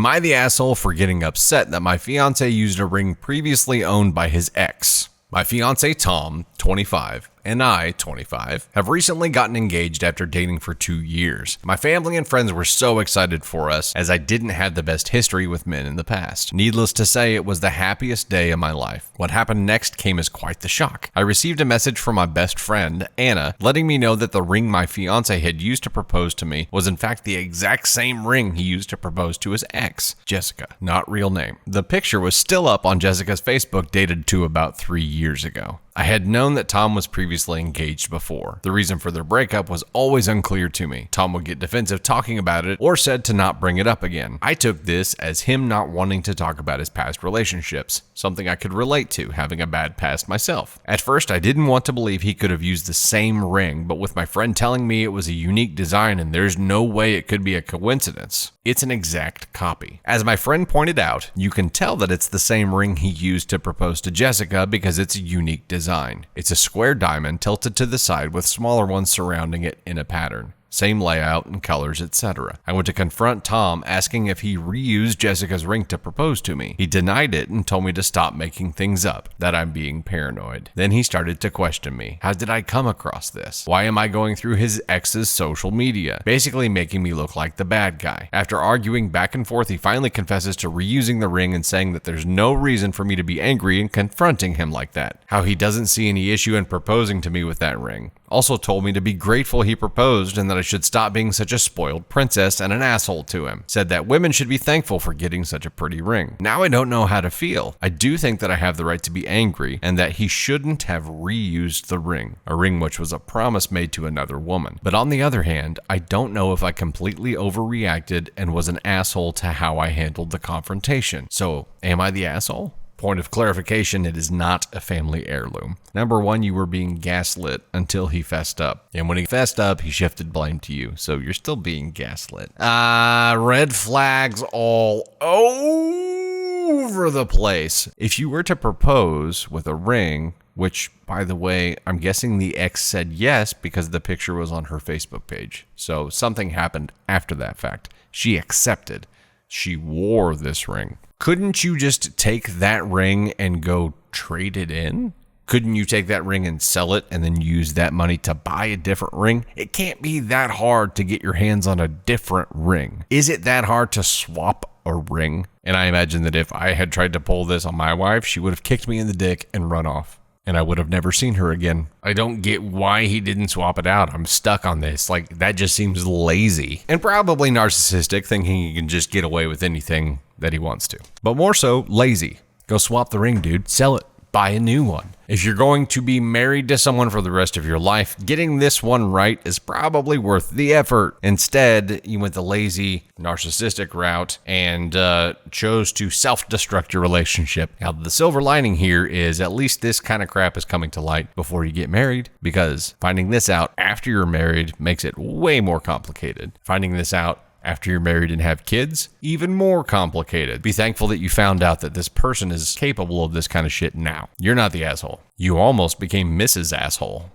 Am I the asshole for getting upset that my fiance used a ring previously owned by his ex? My fiance Tom, 25, and I, 25, have recently gotten engaged after dating for 2 years. My family and friends were so excited for us as I didn't have the best history with men in the past. Needless to say, it was the happiest day of my life. What happened next came as quite the shock. I received a message from my best friend, Anna, letting me know that the ring my fiance had used to propose to me was in fact the exact same ring he used to propose to his ex, Jessica, not real name. The picture was still up on Jessica's Facebook dated to about 3 years ago. I had known that Tom was previously engaged before. The reason for their breakup was always unclear to me. Tom would get defensive talking about it or said to not bring it up again. I took this as him not wanting to talk about his past relationships, something I could relate to, having a bad past myself. At first, I didn't want to believe he could have used the same ring, but with my friend telling me it was a unique design and there's no way it could be a coincidence, it's an exact copy. As my friend pointed out, you can tell that it's the same ring he used to propose to Jessica because it's a unique design. It's a square diamond tilted to the side with smaller ones surrounding it in a pattern. Same layout and colors, etc. I went to confront Tom, asking if he reused Jessica's ring to propose to me. He denied it and told me to stop making things up, that I'm being paranoid. Then he started to question me. How did I come across this? Why am I going through his ex's social media? Basically making me look like the bad guy. After arguing back and forth, he finally confesses to reusing the ring and saying that there's no reason for me to be angry and confronting him like that. How he doesn't see any issue in proposing to me with that ring. Also told me to be grateful he proposed and that I should stop being such a spoiled princess and an asshole to him. Said that women should be thankful for getting such a pretty ring. Now I don't know how to feel. I do think that I have the right to be angry and that he shouldn't have reused the ring, a ring which was a promise made to another woman. But on the other hand, I don't know if I completely overreacted and was an asshole to how I handled the confrontation. So, am I the asshole? Point of clarification, it is not a family heirloom. Number one, you were being gaslit until he fessed up. And when he fessed up, he shifted blame to you. So you're still being gaslit. Red flags all over the place. If you were to propose with a ring, which, by the way, I'm guessing the ex said yes because the picture was on her Facebook page. So something happened after that fact. She accepted. She wore this ring. Couldn't you just take that ring and go trade it in? Couldn't you take that ring and sell it and then use that money to buy a different ring? It can't be that hard to get your hands on a different ring. Is it that hard to swap a ring? And I imagine that if I had tried to pull this on my wife, she would have kicked me in the dick and run off. And I would have never seen her again. I don't get why he didn't swap it out. I'm stuck on this. Like, that just seems lazy. And probably narcissistic, thinking he can just get away with anything that he wants to. But more so, lazy. Go swap the ring, dude. Sell it. Buy a new one. If you're going to be married to someone for the rest of your life, getting this one right is probably worth the effort. Instead, you went the lazy, narcissistic route and chose to self-destruct your relationship. Now, the silver lining here is at least this kind of crap is coming to light before you get married, because finding this out after you're married makes it way more complicated. Finding this out after you're married and have kids, even more complicated. Be thankful that you found out that this person is capable of this kind of shit now. You're not the asshole. You almost became Mrs. Asshole.